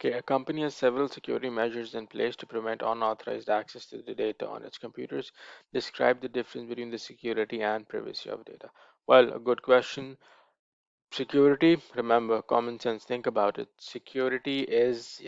Okay, a company has several security measures in place to prevent unauthorized access to the data on its computers. Describe the difference between the security and privacy of data. Well, a good question. Security, remember, common sense, think about it. Security is,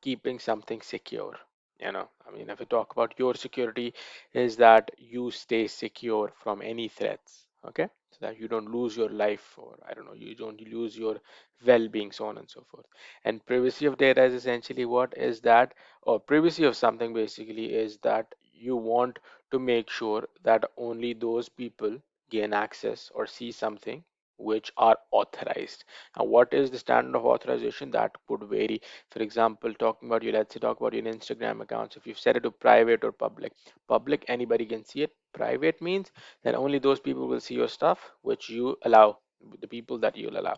keeping something secure. I mean, if we talk about your security, is that you stay secure from any threats, okay? So that you don't lose your life, or I don't know, you don't lose your well-being, so on and so forth. And privacy of data is essentially what is that, or privacy of something basically is that you want to make sure that only those people gain access or see something which are authorized. And what is the standard of authorization? That could vary. For example, talking about you, let's say talk about your Instagram accounts. If you've set it to private or public, public anybody can see it. Private means that only those people will see your stuff which you allow, the people that you'll allow.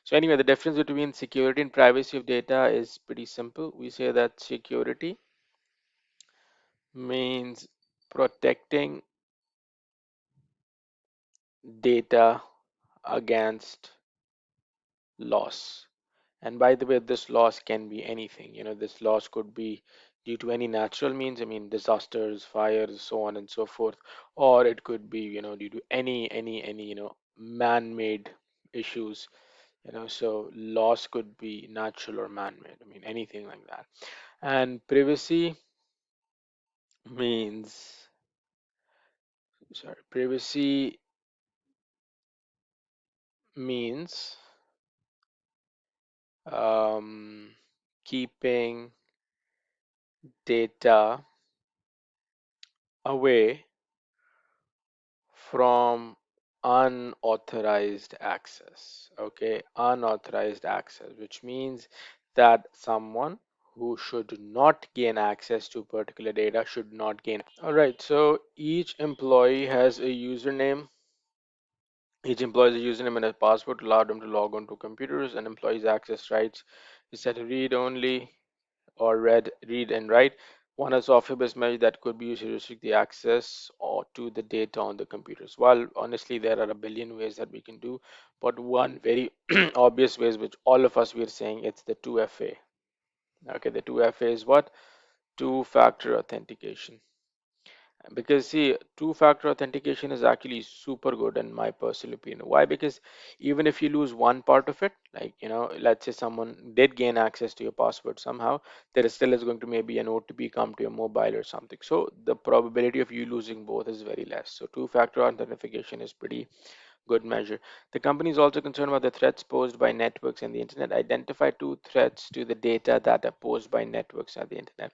So anyway, the difference between security and privacy of data is pretty simple. We say that security means protecting data against loss. And by the way, this loss can be anything. This loss could be due to any natural means, I mean, disasters, fires, so on and so forth, or it could be, due to any, man-made issues. So loss could be natural or man-made. I mean, anything like that. And privacy means, sorry, privacy means um, keeping data away from unauthorized access. Okay, unauthorized access, which means that someone who should not gain access to particular data should not gain. All right, so each employee has a username. Each employee has a username and a password to allow them to log on to computers. And employees' access rights is set to read only or read and write. One is software-based measure that could be used to restrict the access or to the data on the computers. Well, honestly, there are a billion ways that we can do, but one very obvious ways, which all of us were saying, it's the 2FA. Okay, the 2FA is what? Two-factor authentication. Because see, two-factor authentication is actually super good in my personal opinion. Why? Because even if you lose one part of it, like let's say someone did gain access to your password somehow, there is still is going to maybe an OTP come to your mobile or something. So the probability of you losing both is very less. So two-factor authentication is pretty good measure. The company is also concerned about the threats posed by networks and the internet. Identify two threats to the data that are posed by networks and the internet.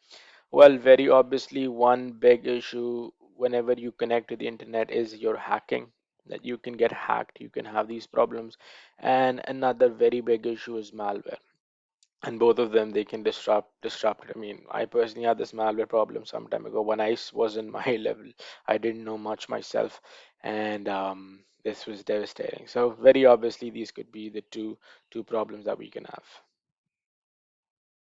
Well, very obviously, one big issue whenever you connect to the internet is your hacking, that you can get hacked, you can have these problems. And another very big issue is malware. And both of them, they can disrupt it. I mean, I personally had this malware problem some time ago when was in my level. I didn't know much myself, and this was devastating. So very obviously, these could be the two problems that we can have.